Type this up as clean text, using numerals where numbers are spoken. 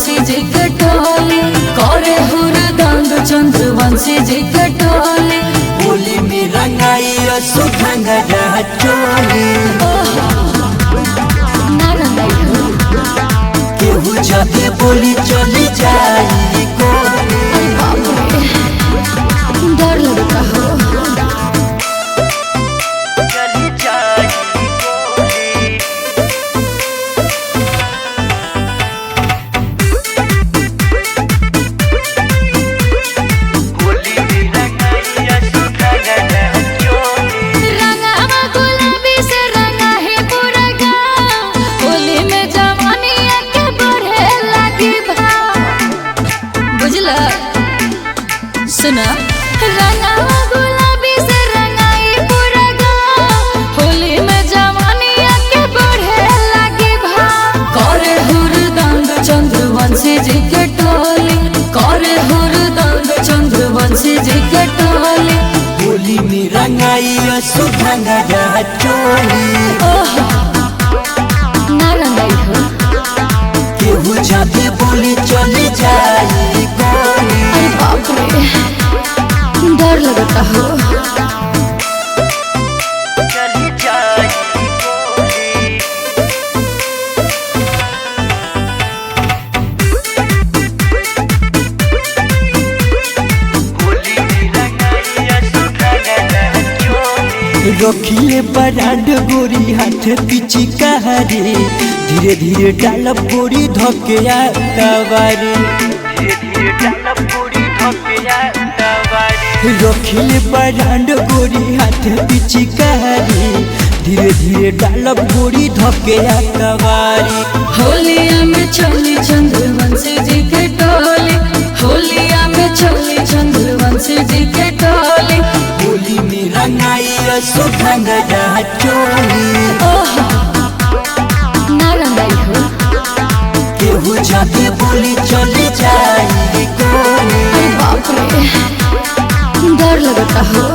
चंद्रवंशी जी के टोली करे हुरदंग चंद्रवंशी जी के टोली होली में रंगाई सुखंगा चोली केहू जाके बोली चली जाई गोली। डर लगता हो चली जाई गोली। होली में रंगाई सुखंगा चोली रंगावा गुलाबी से रंगा है पूरा गाँव होली में जवानिया के बढ़े लगी भाव बुझला सुना रंगावा गुलाबी से रंगाई पूरा गाँव होली में जवानिया के बढ़े लगी भाव करे हुरदंग चंद्रवंशी जी के टोली करे हुरदंग चंद्रवंशी जी के टोली होली में रंगाई सुखंगा चोली ना रंगाई हो केहू जाके बोली चली जाई गोली। अरे बाप रे डर लगता हो चली जाई गोली। होली में रंगाई सुखंगा चोली रखिले बरांड गोरी हाथ पीछी कहारे धीरे धीरे डालब गोरी धोके कवारे धीरे धीरे डालब गोरी धोके कवारे रखिले बरांड गोरी हाथ पीछी कहारे धीरे धीरे डालब गोरी धोके कवारे होलिया में चली चंद्रवंशी जी के टोली होलिया में चली चंद्रवंशी जी के टोली होली में रंगाई सुखंगा चोली ना रंगाई हो केहू जाके बोली चली जाई गोली। अरे बाप रे डर लगता हो